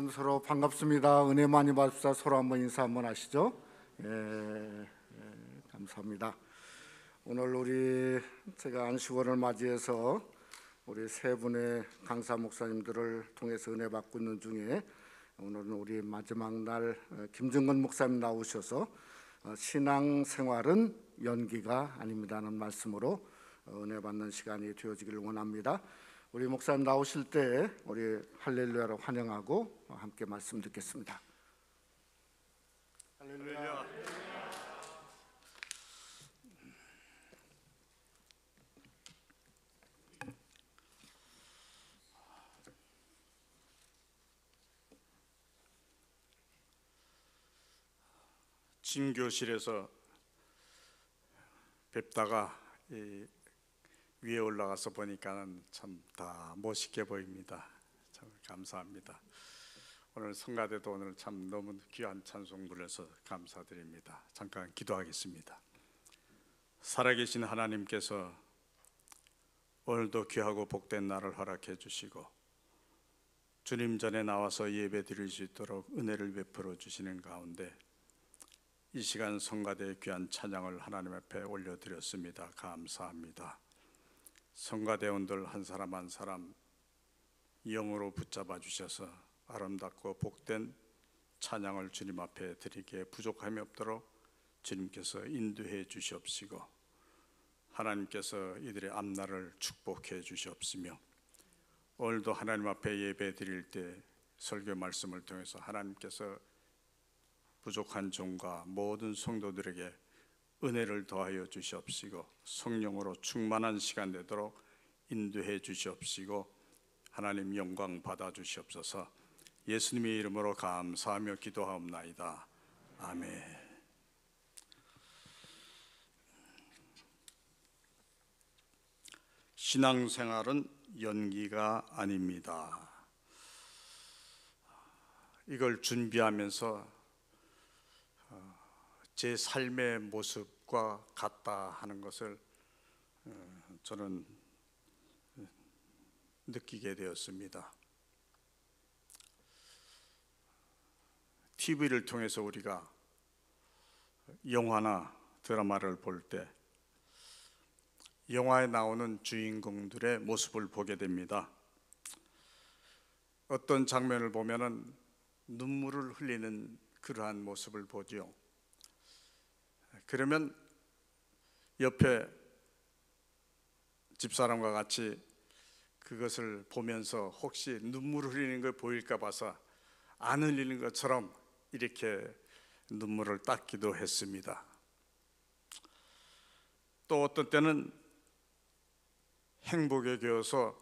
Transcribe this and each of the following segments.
여러분 서로 반갑습니다. 은혜 많이 받읍시다. 서로 한번 인사 한번 하시죠. 감사합니다. 오늘 제가 안식월을 맞이해서 우리 세 분의 강사 목사님들을 통해서 은혜 받고 있는 중에 오늘은 우리 마지막 날 김정근 목사님 나오셔서 신앙생활은 연기가 아닙니다는 말씀으로 은혜 받는 시간이 되어지기를 원합니다. 우리 목사님 나오실 때 우리 할렐루야로 환영하고 함께 말씀 듣겠습니다. 할렐루야. 진교실에서 뵙다가 위에 올라가서 보니까는 참 다 멋있게 보입니다. 참 감사합니다. 오늘 성가대도 오늘 참 너무 귀한 찬송 불러서 감사드립니다. 잠깐 기도하겠습니다. 살아계신 하나님께서 오늘도 귀하고 복된 날을 허락해 주시고 주님 전에 나와서 예배 드릴 수 있도록 은혜를 베풀어 주시는 가운데 이 시간 성가대의 귀한 찬양을 하나님 앞에 올려드렸습니다. 감사합니다. 성가대원들 한 사람 한 사람 영으로 붙잡아 주셔서 아름답고 복된 찬양을 주님 앞에 드리기에 부족함이 없도록 주님께서 인도해 주시옵시고 하나님께서 이들의 앞날을 축복해 주시옵시며 오늘도 하나님 앞에 예배 드릴 때 설교 말씀을 통해서 하나님께서 부족한 종과 모든 성도들에게 은혜를 더하여 주시옵시고 성령으로 충만한 시간 되도록 인도해 주시옵시고 하나님 영광 받아 주시옵소서. 예수님의 이름으로 감사하며 기도하옵나이다. 아멘. 신앙생활은 연기가 아닙니다. 이걸 준비하면서 제 삶의 모습과 같다 하는 것을 저는 느끼게 되었습니다. TV를 통해서 우리가 영화나 드라마를 볼 때 영화에 나오는 주인공들의 모습을 보게 됩니다. 어떤 장면을 보면은 눈물을 흘리는 그러한 모습을 보죠. 그러면 옆에 집사람과 같이 그것을 보면서 혹시 눈물을 흘리는 걸 보일까 봐서 안 흘리는 것처럼 이렇게 눈물을 닦기도 했습니다. 또 어떤 때는 행복에 겨워서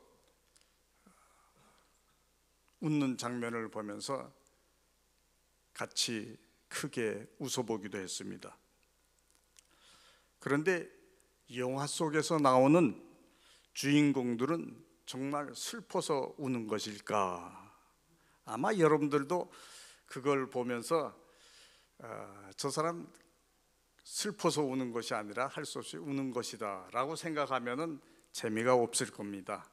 웃는 장면을 보면서 같이 크게 웃어보기도 했습니다. 그런데 영화 속에서 나오는 주인공들은 정말 슬퍼서 우는 것일까? 아마 여러분들도 그걸 보면서 저 사람 슬퍼서 우는 것이 아니라 할 수 없이 우는 것이다 라고 생각하면은 재미가 없을 겁니다.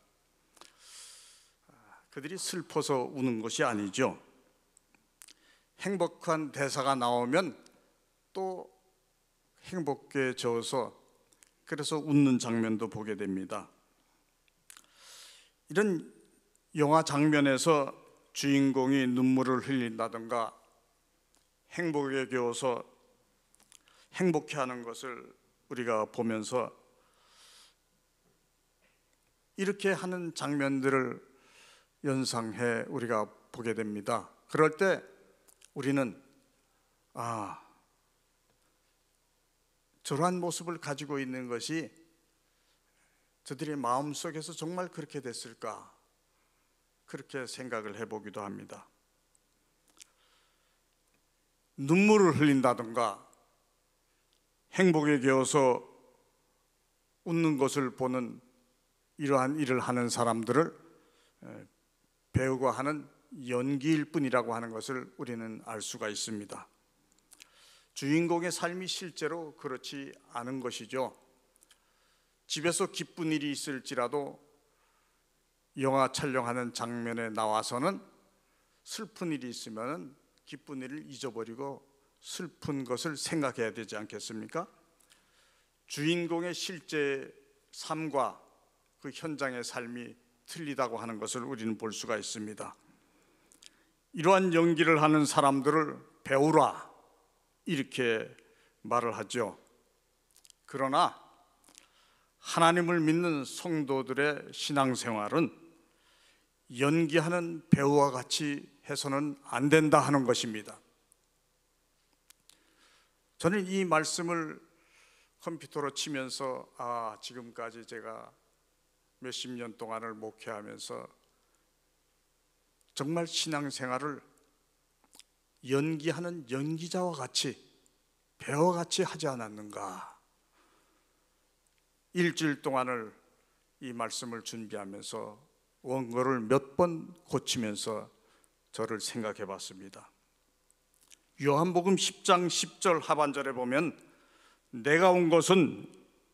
그들이 슬퍼서 우는 것이 아니죠. 행복한 대사가 나오면 또 행복해져서 그래서 웃는 장면도 보게 됩니다. 이런 영화 장면에서 주인공이 눈물을 흘린다든가 행복에 겨워서 행복해하는 것을 우리가 보면서 이렇게 하는 장면들을 연상해 우리가 보게 됩니다. 그럴 때 우리는 저러한 모습을 가지고 있는 것이 저들의 마음속에서 정말 그렇게 됐을까? 그렇게 생각을 해보기도 합니다. 눈물을 흘린다든가 행복에 겨워서 웃는 것을 보는 이러한 일을 하는 사람들을 배우고 하는 연기일 뿐이라고 하는 것을 우리는 알 수가 있습니다. 주인공의 삶이 실제로 그렇지 않은 것이죠. 집에서 기쁜 일이 있을지라도 영화 촬영하는 장면에 나와서는 슬픈 일이 있으면 기쁜 일을 잊어버리고 슬픈 것을 생각해야 되지 않겠습니까? 주인공의 실제 삶과 그 현장의 삶이 틀리다고 하는 것을 우리는 볼 수가 있습니다. 이러한 연기를 하는 사람들을 배우라, 이렇게 말을 하죠. 그러나 하나님을 믿는 성도들의 신앙생활은 연기하는 배우와 같이 해서는 안 된다 하는 것입니다. 저는 이 말씀을 컴퓨터로 치면서 지금까지 제가 몇십 년 동안을 목회하면서 정말 신앙생활을 연기하는 연기자와 같이 배우와 같이 하지 않았는가. 일주일 동안을 이 말씀을 준비하면서 원고를 몇 번 고치면서 저를 생각해 봤습니다. 요한복음 10장 10절 하반절에 보면 내가 온 것은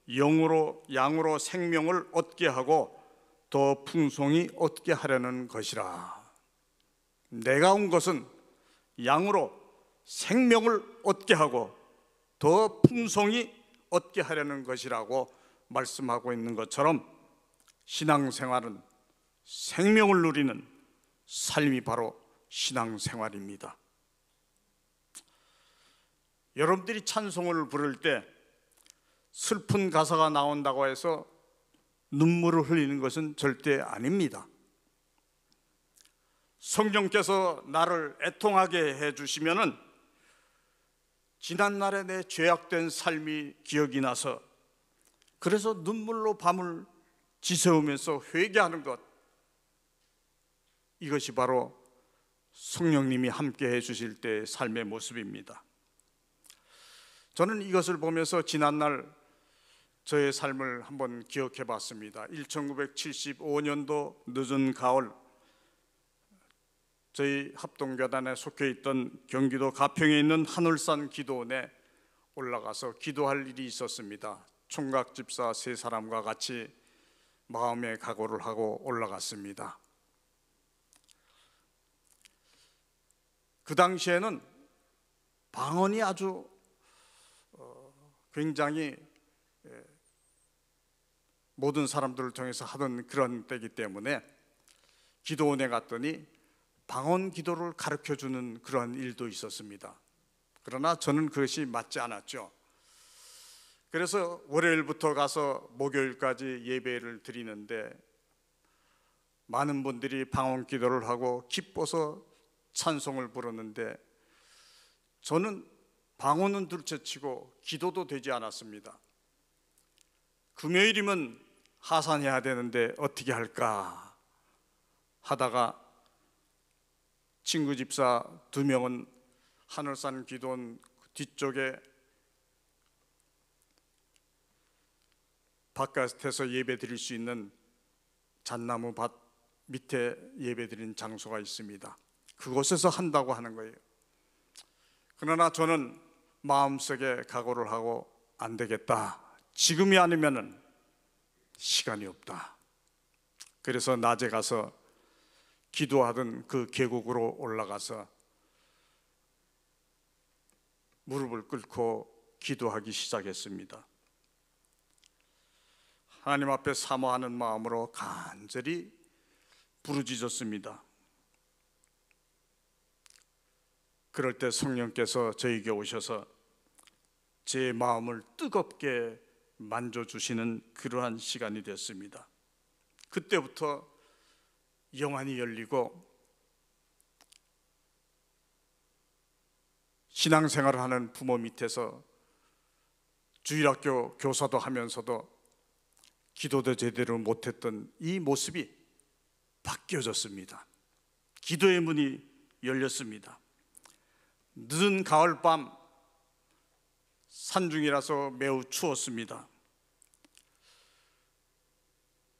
양으로 생명을 얻게 하고 더 풍성히 얻게 하려는 것이라. 내가 온 것은 양으로 생명을 얻게 하고 더 풍성히 얻게 하려는 것이라고 말씀하고 있는 것처럼 신앙생활은 생명을 누리는 삶이 바로 신앙생활입니다. 여러분들이 찬송을 부를 때 슬픈 가사가 나온다고 해서 눈물을 흘리는 것은 절대 아닙니다. 성령께서 나를 애통하게 해주시면은 지난날에 내 죄악된 삶이 기억이 나서 그래서 눈물로 밤을 지새우면서 회개하는 것, 이것이 바로 성령님이 함께 해주실 때의 삶의 모습입니다. 저는 이것을 보면서 지난날 저의 삶을 한번 기억해 봤습니다. 1975년도 늦은 가을, 저희 합동교단에 속해 있던 경기도 가평에 있는 하늘산 기도원에 올라가서 기도할 일이 있었습니다. 총각 집사 3사람과 같이 마음의 각오를 하고 올라갔습니다. 그 당시에는 방언이 아주 굉장히 모든 사람들을 통해서 하던 그런 때이기 때문에 기도원에 갔더니 방언 기도를 가르쳐주는 그러한 일도 있었습니다. 그러나 저는 그것이 맞지 않았죠. 그래서 월요일부터 가서 목요일까지 예배를 드리는데 많은 분들이 방언 기도를 하고 기뻐서 찬송을 부르는데 저는 방언은 둘째치고 기도도 되지 않았습니다. 금요일이면 하산해야 되는데 어떻게 할까 하다가 친구 집사 2명은 하늘산 기도원 뒤쪽에 바깥에서 예배 드릴 수 있는 잣나무 밭 밑에 예배 드리는 장소가 있습니다. 그곳에서 한다고 하는 거예요. 그러나 저는 마음속에 각오를 하고 안 되겠다, 지금이 아니면은 시간이 없다. 그래서 낮에 가서 기도하던 그 계곡으로 올라가서 무릎을 꿇고 기도하기 시작했습니다. 하나님 앞에 사모하는 마음으로 간절히 부르짖었습니다. 그럴 때 성령께서 저에게 오셔서 제 마음을 뜨겁게 만져주시는 그러한 시간이 됐습니다. 그때부터 영안이 열리고 신앙생활을 하는 부모 밑에서 주일학교 교사도 하면서도 기도도 제대로 못했던 이 모습이 바뀌어졌습니다. 기도의 문이 열렸습니다. 늦은 가을밤, 산중이라서 매우 추웠습니다.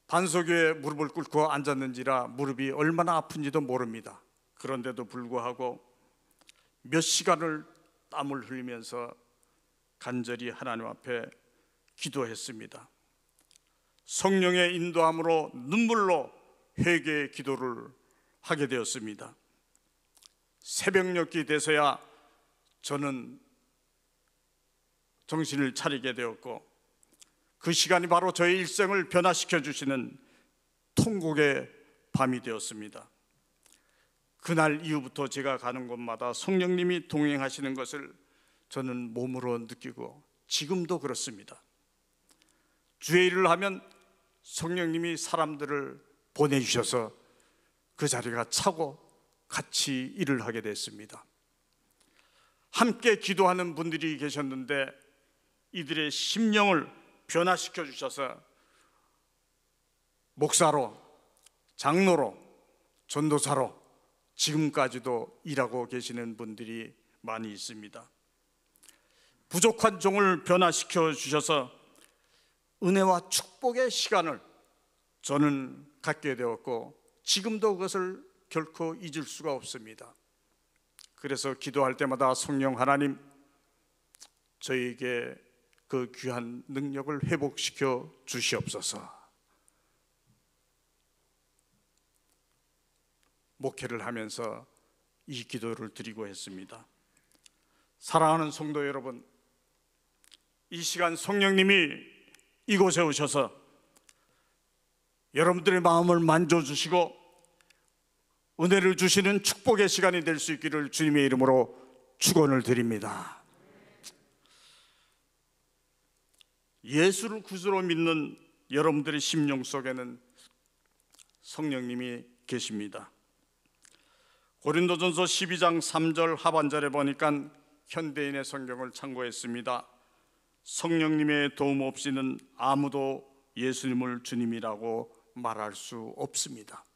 반석에 무릎을 꿇고 앉았는지라 무릎이 얼마나 아픈지도 모릅니다. 그런데도 불구하고 몇 시간을 땀을 흘리면서 간절히 하나님 앞에 기도했습니다. 성령의 인도함으로 눈물로 회개의 기도를 하게 되었습니다. 새벽녘이 돼서야 저는 정신을 차리게 되었고, 그 시간이 바로 저의 일생을 변화시켜 주시는 통곡의 밤이 되었습니다. 그날 이후부터 제가 가는 곳마다 성령님이 동행하시는 것을 저는 몸으로 느끼고 지금도 그렇습니다. 주의 일을 하면 성령님이 사람들을 보내주셔서 그 자리가 차고 같이 일을 하게 됐습니다. 함께 기도하는 분들이 계셨는데 이들의 심령을 변화시켜 주셔서 목사로, 장로로, 전도사로 지금까지도 일하고 계시는 분들이 많이 있습니다. 부족한 종을 변화시켜 주셔서 은혜와 축복의 시간을 저는 갖게 되었고 지금도 그것을 결코 잊을 수가 없습니다. 그래서 기도할 때마다 성령 하나님, 저에게 그 귀한 능력을 회복시켜 주시옵소서. 목회를 하면서 이 기도를 드리고 했습니다. 사랑하는 성도 여러분, 이 시간 성령님이 이곳에 오셔서 여러분들의 마음을 만져주시고 은혜를 주시는 축복의 시간이 될 수 있기를 주님의 이름으로 축원을 드립니다. 예수를 구주로 믿는 여러분들의 심령 속에는 성령님이 계십니다. 고린도전서 12장 3절 하반절에 보니까 현대인의 성경을 참고했습니다. 성령님의 도움 없이는 아무도 예수님을 주님이라고 말할 수 없습니다.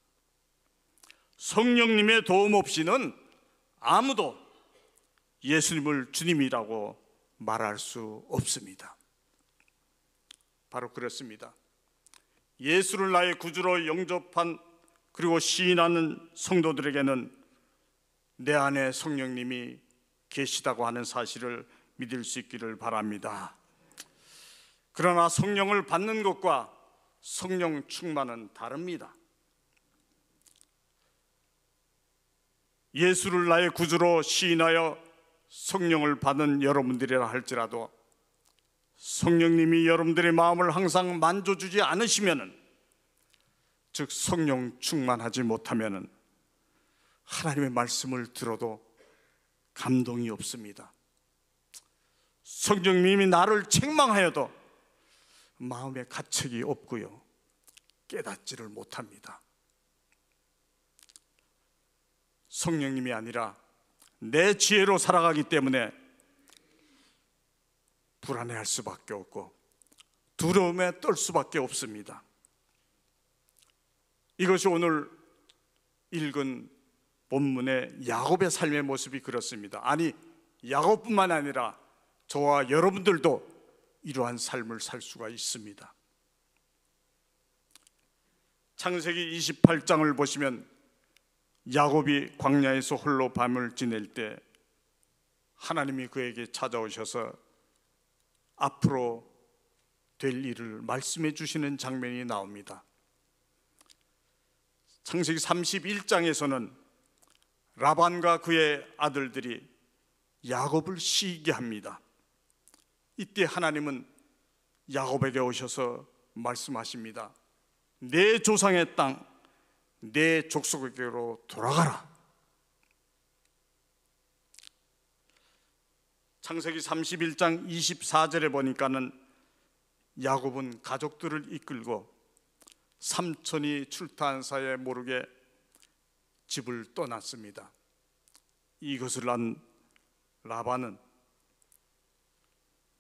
성령님의 도움 없이는 아무도 예수님을 주님이라고 말할 수 없습니다. 바로 그렇습니다. 예수를 나의 구주로 영접한 그리고 시인하는 성도들에게는 내 안에 성령님이 계시다고 하는 사실을 믿을 수 있기를 바랍니다. 그러나 성령을 받는 것과 성령 충만은 다릅니다. 예수를 나의 구주로 시인하여 성령을 받은 여러분들이라 할지라도 성령님이 여러분들의 마음을 항상 만져주지 않으시면은, 즉 성령 충만하지 못하면은 하나님의 말씀을 들어도 감동이 없습니다. 성령님이 나를 책망하여도 마음에 가책이 없고요, 깨닫지를 못합니다. 성령님이 아니라 내 지혜로 살아가기 때문에 불안해할 수밖에 없고 두려움에 떨 수밖에 없습니다. 이것이 오늘 읽은 본문의 야곱의 삶의 모습이 그렇습니다. 아니, 야곱뿐만 아니라 저와 여러분들도 이러한 삶을 살 수가 있습니다. 창세기 28장을 보시면 야곱이 광야에서 홀로 밤을 지낼 때 하나님이 그에게 찾아오셔서 앞으로 될 일을 말씀해 주시는 장면이 나옵니다. 창세기 31장에서는 라반과 그의 아들들이 야곱을 시기게 합니다. 이때 하나님은 야곱에게 오셔서 말씀하십니다. 내 조상의 땅, 내 족속에게로 돌아가라. 창세기 31장 24절에 보니까는 야곱은 가족들을 이끌고 삼촌이 출타한 사이에 모르게 집을 떠났습니다. 이것을 안 라반은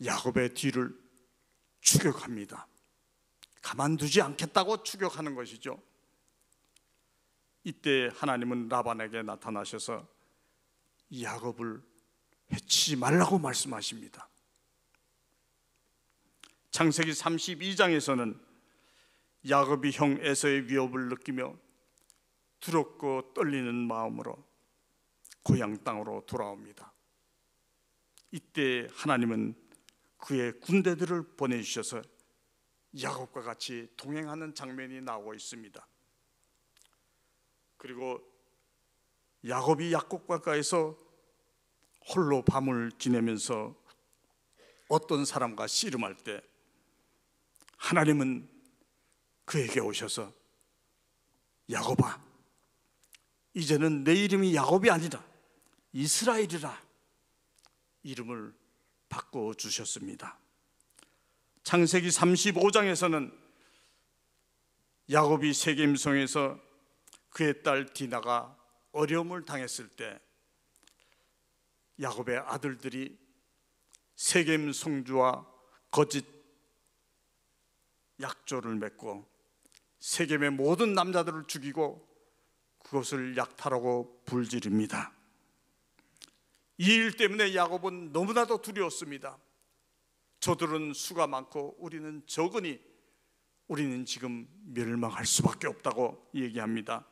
야곱의 뒤를 추격합니다. 가만두지 않겠다고 추격하는 것이죠. 이때 하나님은 라반에게 나타나셔서 야곱을 해치지 말라고 말씀하십니다. 창세기 32장에서는 야곱이 형 에서의 위협을 느끼며 두렵고 떨리는 마음으로 고향 땅으로 돌아옵니다. 이때 하나님은 그의 군대들을 보내주셔서 야곱과 같이 동행하는 장면이 나오고 있습니다. 그리고 야곱이 약속 바다에서 홀로 밤을 지내면서 어떤 사람과 씨름할 때 하나님은 그에게 오셔서 야곱아, 이제는 내 이름이 야곱이 아니라 이스라엘이라 이름을 바꿔주셨습니다. 창세기 35장에서는 야곱이 세겜성에서 그의 딸 디나가 어려움을 당했을 때 야곱의 아들들이 세겜 성주와 거짓 약조를 맺고 세겜의 모든 남자들을 죽이고 그것을 약탈하고 불지릅니다. 이 일 때문에 야곱은 너무나도 두려웠습니다. 저들은 수가 많고 우리는 적으니 우리는 지금 멸망할 수밖에 없다고 얘기합니다.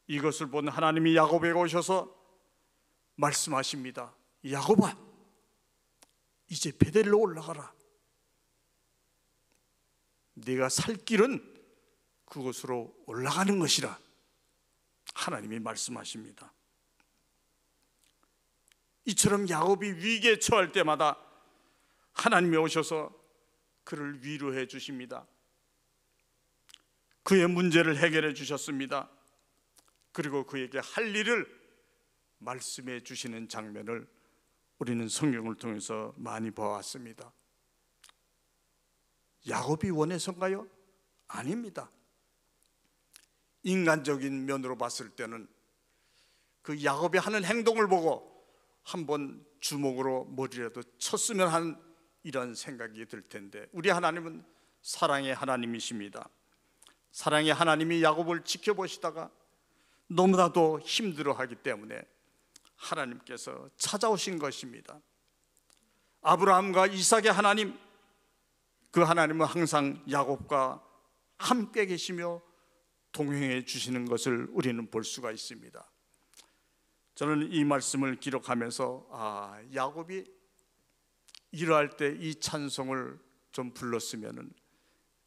이것을 본 하나님이 야곱에게 오셔서 말씀하십니다. 야곱아, 이제 베델로 올라가라. 네가 살 길은 그곳으로 올라가는 것이라 하나님이 말씀하십니다. 이처럼 야곱이 위기에 처할 때마다 하나님이 오셔서 그를 위로해 주십니다. 그의 문제를 해결해 주셨습니다. 그리고 그에게 할 일을 말씀해 주시는 장면을 우리는 성경을 통해서 많이 보았습니다. 야곱이 원해서인가요? 아닙니다. 인간적인 면으로 봤을 때는 그 야곱이 하는 행동을 보고 한번 주먹으로 머리라도 쳤으면 하는 이런 생각이 들 텐데, 우리 하나님은 사랑의 하나님이십니다. 사랑의 하나님이 야곱을 지켜보시다가 너무나도 힘들어하기 때문에 하나님께서 찾아오신 것입니다. 아브라함과 이삭의 하나님, 그 하나님은 항상 야곱과 함께 계시며 동행해 주시는 것을 우리는 볼 수가 있습니다. 저는 이 말씀을 기록하면서 야곱이 이러할 때 이 찬송을 좀 불렀으면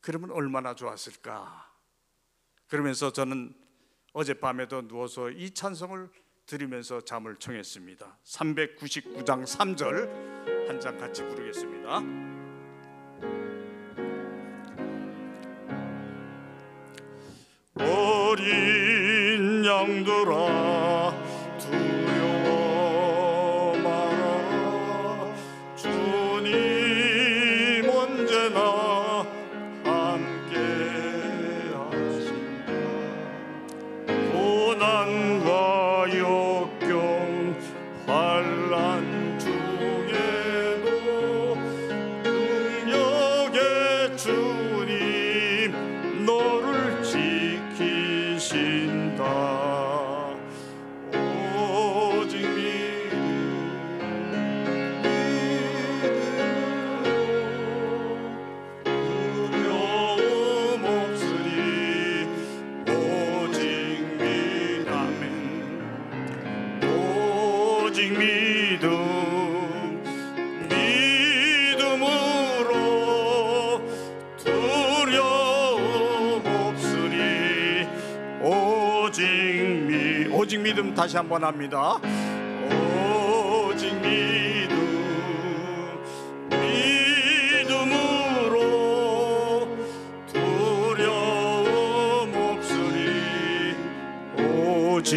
그러면 얼마나 좋았을까. 그러면서 저는 어젯밤에도 누워서 이 찬송을 들으면서 잠을 청했습니다. 399장 3절 한 장 같이 부르겠습니다. 어린 양들아 두려워 마라. 주님 언제나 함께 하신다. 고난과 역경 환난 중에도 능력의 주님 너를 지키신다. 오직 믿음 다시 한번 합니다. 오직 믿음으로 두려움 없으리. 오직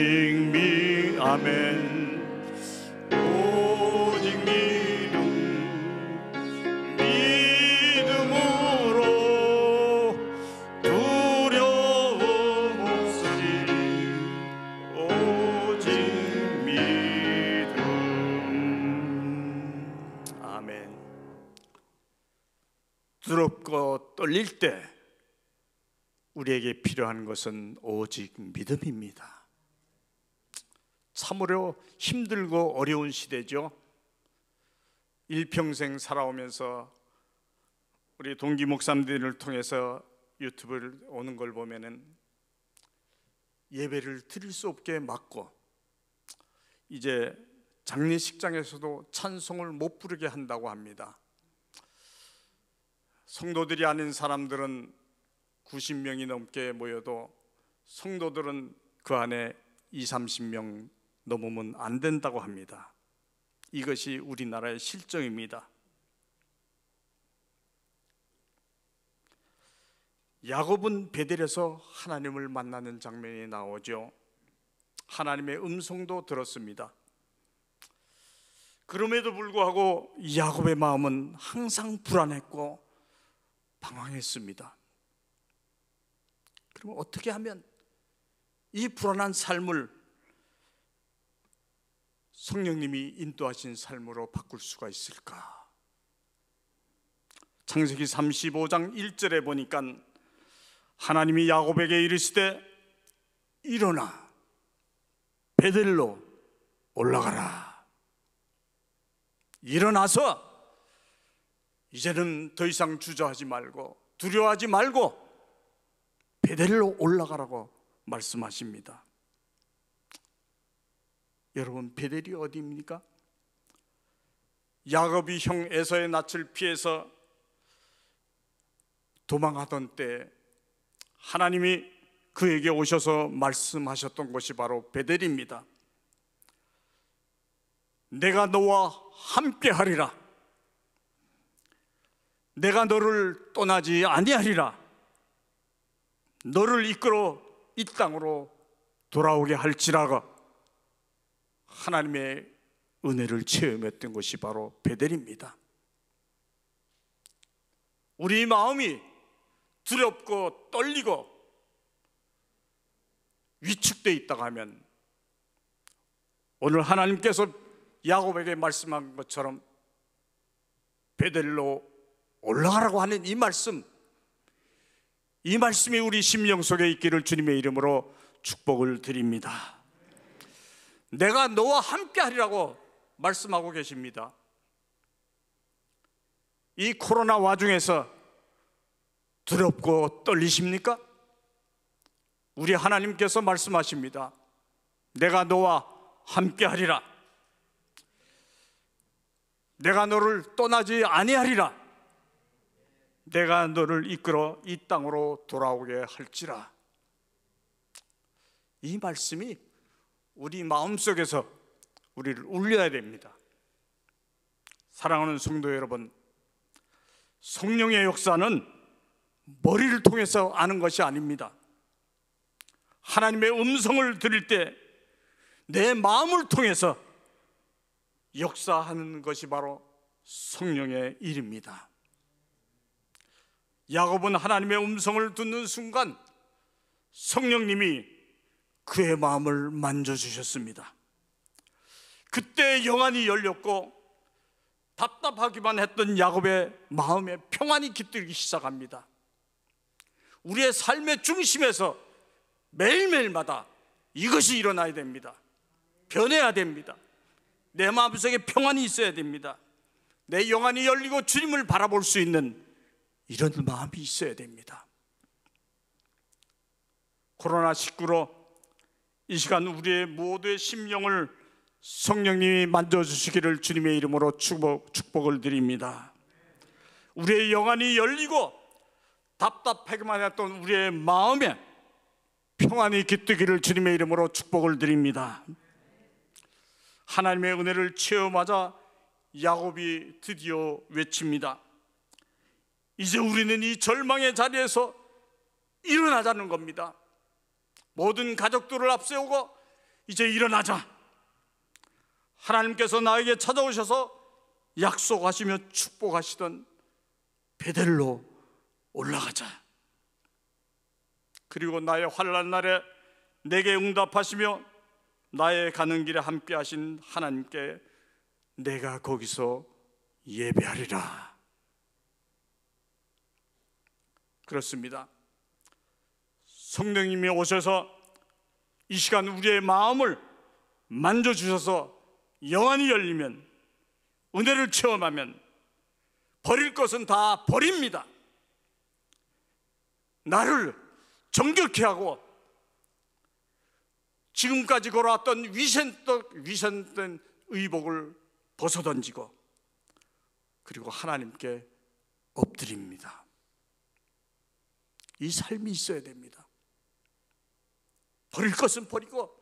아멘. 오직 믿음으로 두려움 없으리. 오직 믿음. 아멘. 두렵고 떨릴 때 우리에게 필요한 것은 오직 믿음입니다. 참으로 힘들고 어려운 시대죠. 일평생 살아오면서 우리 동기 목사님들을 통해서 유튜브를 오는 걸 보면은 예배를 드릴 수 없게 막고 이제 장례식장에서도 찬송을 못 부르게 한다고 합니다. 성도들이 아닌 사람들은 90명이 넘게 모여도 성도들은 그 안에 20-30명 넘으면 안 된다고 합니다. 이것이 우리나라의 실정입니다. 야곱은 베델에서 하나님을 만나는 장면이 나오죠. 하나님의 음성도 들었습니다. 그럼에도 불구하고 야곱의 마음은 항상 불안했고 방황했습니다. 그럼 어떻게 하면 이 불안한 삶을 성령님이 인도하신 삶으로 바꿀 수가 있을까? 창세기 35장 1절에 보니까 하나님이 야곱에게 이르시되 일어나 베델로 올라가라. 일어나서 이제는 더 이상 주저하지 말고 두려워하지 말고 베델로 올라가라고 말씀하십니다. 여러분, 베델이 어디입니까? 야곱이 형 에서의 낯을 피해서 도망하던 때 하나님이 그에게 오셔서 말씀하셨던 곳이 바로 베델입니다. 내가 너와 함께 하리라. 내가 너를 떠나지 아니하리라. 너를 이끌어 이 땅으로 돌아오게 할지라가 하나님의 은혜를 체험했던 것이 바로 베델입니다. 우리 마음이 두렵고 떨리고 위축되어 있다고 하면 오늘 하나님께서 야곱에게 말씀한 것처럼 베델로 올라가라고 하는 이 말씀이 우리 심령 속에 있기를 주님의 이름으로 축복을 드립니다. 내가 너와 함께 하리라고 말씀하고 계십니다. 이 코로나 와중에서 두렵고 떨리십니까? 우리 하나님께서 말씀하십니다. 내가 너와 함께 하리라. 내가 너를 떠나지 아니하리라. 내가 너를 이끌어 이 땅으로 돌아오게 할지라. 이 말씀이 우리 마음속에서 우리를 울려야 됩니다. 사랑하는 성도 여러분, 성령의 역사는 머리를 통해서 아는 것이 아닙니다. 하나님의 음성을 들을 때 내 마음을 통해서 역사하는 것이 바로 성령의 일입니다. 야곱은 하나님의 음성을 듣는 순간 성령님이 그의 마음을 만져주셨습니다. 그때 영안이 열렸고 답답하기만 했던 야곱의 마음에 평안이 깃들기 시작합니다. 우리의 삶의 중심에서 매일매일마다 이것이 일어나야 됩니다. 변해야 됩니다. 내 마음속에 평안이 있어야 됩니다. 내 영안이 열리고 주님을 바라볼 수 있는 이런 마음이 있어야 됩니다. 코로나19로 이 시간 우리의 모두의 심령을 성령님이 만져주시기를 주님의 이름으로 축복을 드립니다. 우리의 영안이 열리고 답답하기만 했던 우리의 마음에 평안이 깃들기를 주님의 이름으로 축복을 드립니다. 하나님의 은혜를 체험하자 야곱이 드디어 외칩니다. 이제 우리는 이 절망의 자리에서 일어나자는 겁니다. 모든 가족들을 앞세우고 이제 일어나자. 하나님께서 나에게 찾아오셔서 약속하시며 축복하시던 베델로 올라가자. 그리고 나의 환난 날에 내게 응답하시며 나의 가는 길에 함께 하신 하나님께 내가 거기서 예배하리라. 그렇습니다. 성령님이 오셔서 이 시간 우리의 마음을 만져주셔서 영안이 열리면, 은혜를 체험하면 버릴 것은 다 버립니다. 나를 정결케 하고 지금까지 걸어왔던 위선된 의복을 벗어던지고 그리고 하나님께 엎드립니다. 이 삶이 있어야 됩니다. 버릴 것은 버리고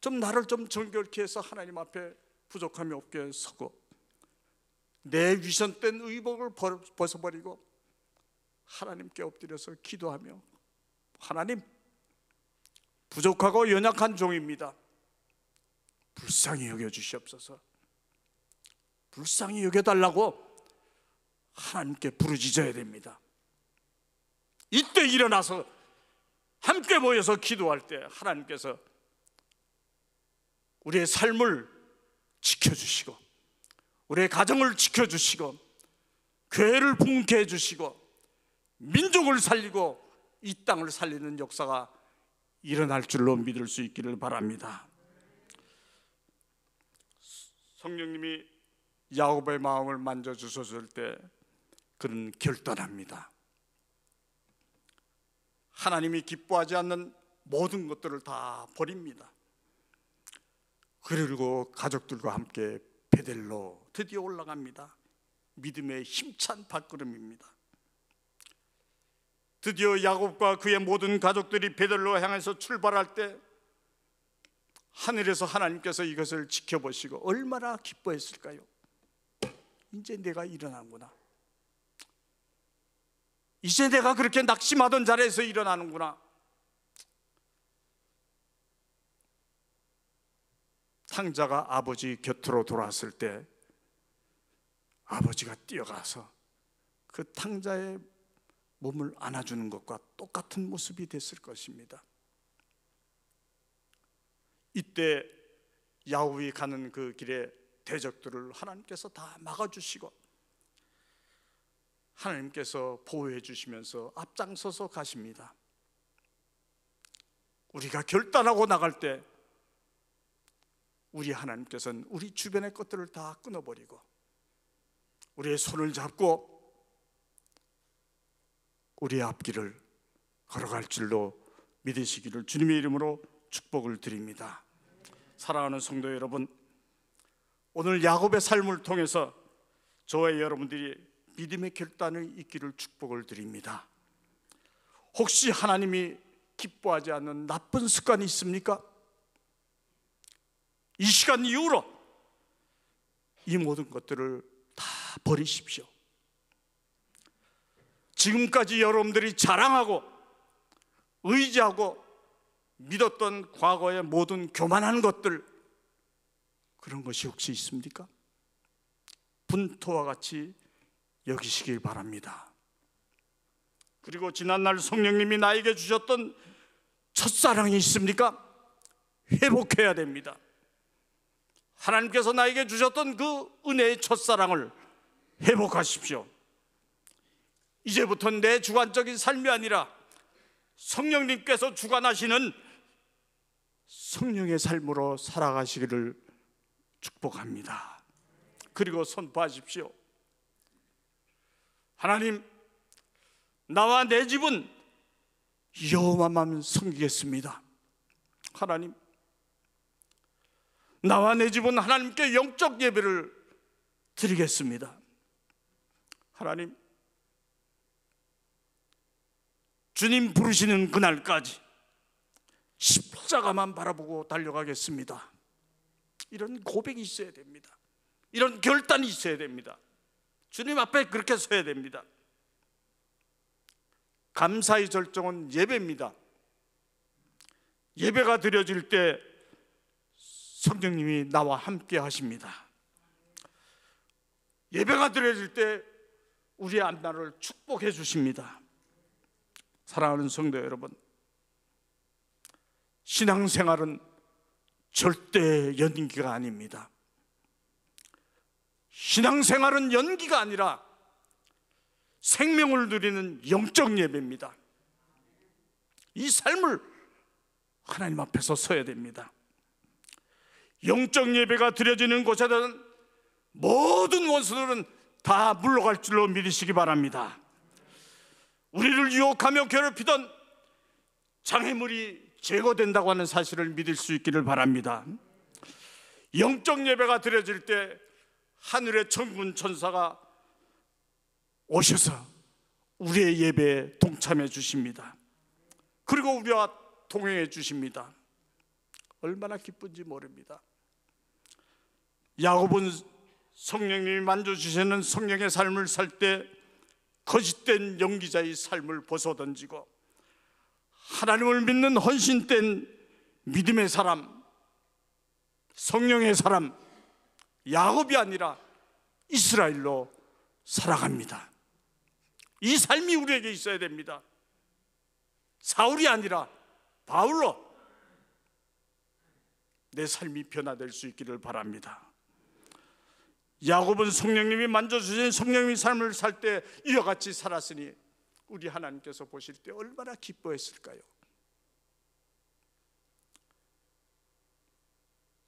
좀 나를 좀 정결케 해서 하나님 앞에 부족함이 없게 서고 내 위선된 의복을 벗어버리고 하나님께 엎드려서 기도하며 하나님, 부족하고 연약한 종입니다. 불쌍히 여겨주시옵소서. 불쌍히 여겨달라고 하나님께 부르짖어야 됩니다. 이때 일어나서 함께 모여서 기도할 때 하나님께서 우리의 삶을 지켜주시고 우리의 가정을 지켜주시고 교회를 부흥케 해주시고 민족을 살리고 이 땅을 살리는 역사가 일어날 줄로 믿을 수 있기를 바랍니다. 성령님이 야곱의 마음을 만져주셨을 때 그는 결단합니다. 하나님이 기뻐하지 않는 모든 것들을 다 버립니다. 그리고 가족들과 함께 베델로 드디어 올라갑니다. 믿음의 힘찬 발걸음입니다. 드디어 야곱과 그의 모든 가족들이 베델로 향해서 출발할 때 하늘에서 하나님께서 이것을 지켜보시고 얼마나 기뻐했을까요? 이제 내가 일어나는구나. 이제 내가 그렇게 낙심하던 자리에서 일어나는구나. 탕자가 아버지 곁으로 돌아왔을 때 아버지가 뛰어가서 그 탕자의 몸을 안아주는 것과 똑같은 모습이 됐을 것입니다. 이때 야곱이 가는 그 길에 대적들을 하나님께서 다 막아주시고 하나님께서 보호해 주시면서 앞장서서 가십니다. 우리가 결단하고 나갈 때 우리 하나님께서는 우리 주변의 것들을 다 끊어버리고 우리의 손을 잡고 우리의 앞길을 걸어갈 줄로 믿으시기를 주님의 이름으로 축복을 드립니다. 사랑하는 성도 여러분, 오늘 야곱의 삶을 통해서 저와 여러분들이 믿음의 결단을 잊기를 축복을 드립니다. 혹시 하나님이 기뻐하지 않는 나쁜 습관이 있습니까? 이 시간 이후로 이 모든 것들을 다 버리십시오. 지금까지 여러분들이 자랑하고 의지하고 믿었던 과거의 모든 교만한 것들, 그런 것이 혹시 있습니까? 분토와 같이 여기시길 바랍니다. 그리고 지난날 성령님이 나에게 주셨던 첫사랑이 있습니까? 회복해야 됩니다. 하나님께서 나에게 주셨던 그 은혜의 첫사랑을 회복하십시오. 이제부터 내 주관적인 삶이 아니라 성령님께서 주관하시는 성령의 삶으로 살아가시기를 축복합니다. 그리고 선포하십시오. 하나님, 나와 내 집은 여호와만 섬기겠습니다. 하나님, 나와 내 집은 하나님께 영적 예배를 드리겠습니다. 하나님, 주님 부르시는 그날까지 십자가만 바라보고 달려가겠습니다. 이런 고백이 있어야 됩니다. 이런 결단이 있어야 됩니다. 주님 앞에 그렇게 서야 됩니다. 감사의 절정은 예배입니다. 예배가 드려질 때 성령님이 나와 함께 하십니다. 예배가 드려질 때 우리의 앞날을 축복해 주십니다. 사랑하는 성도 여러분, 신앙생활은 절대 연기가 아닙니다. 신앙생활은 연기가 아니라 생명을 누리는 영적 예배입니다. 이 삶을 하나님 앞에서 서야 됩니다. 영적 예배가 드려지는 곳에는 모든 원수들은 다 물러갈 줄로 믿으시기 바랍니다. 우리를 유혹하며 괴롭히던 장애물이 제거된다고 하는 사실을 믿을 수 있기를 바랍니다. 영적 예배가 드려질 때 하늘의 천군 천사가 오셔서 우리의 예배에 동참해 주십니다. 그리고 우리와 동행해 주십니다. 얼마나 기쁜지 모릅니다. 야곱은 성령님이 만져주시는 성령의 삶을 살 때 거짓된 연기자의 삶을 벗어던지고 하나님을 믿는 헌신된 믿음의 사람, 성령의 사람, 야곱이 아니라 이스라엘로 살아갑니다. 이 삶이 우리에게 있어야 됩니다. 사울이 아니라 바울로 내 삶이 변화될 수 있기를 바랍니다. 야곱은 성령님이 만져주신 성령님의 삶을 살 때 이와 같이 살았으니 우리 하나님께서 보실 때 얼마나 기뻐했을까요?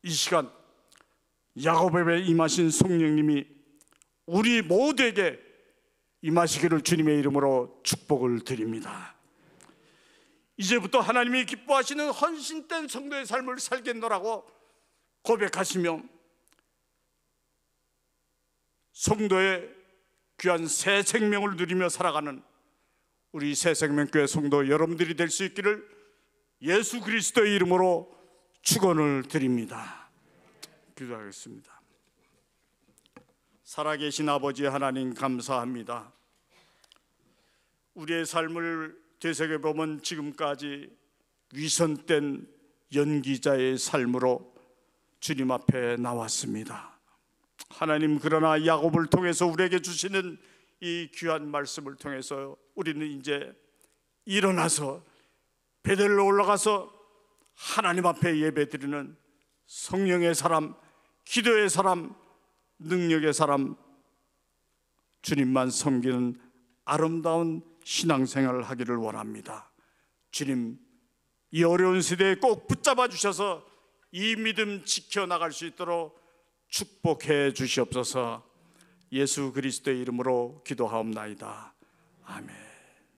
이 시간 야곱에게 임하신 성령님이 우리 모두에게 임하시기를 주님의 이름으로 축복을 드립니다. 이제부터 하나님이 기뻐하시는 헌신된 성도의 삶을 살겠노라고 고백하시며 성도의 귀한 새 생명을 누리며 살아가는 우리 새생명교회 성도 여러분들이 될 수 있기를 예수 그리스도의 이름으로 축원을 드립니다. 기도하겠습니다. 살아계신 아버지 하나님 감사합니다. 우리의 삶을 되새겨보면 지금까지 위선된 연기자의 삶으로 주님 앞에 나왔습니다. 하나님, 그러나 야곱을 통해서 우리에게 주시는 이 귀한 말씀을 통해서 우리는 이제 일어나서 베델로 올라가서 하나님 앞에 예배드리는 성령의 사람, 기도의 사람, 능력의 사람, 주님만 섬기는 아름다운 신앙생활을 하기를 원합니다. 주님, 이 어려운 시대에 꼭 붙잡아 주셔서 이 믿음 지켜나갈 수 있도록 축복해 주시옵소서. 예수 그리스도의 이름으로 기도하옵나이다. 아멘.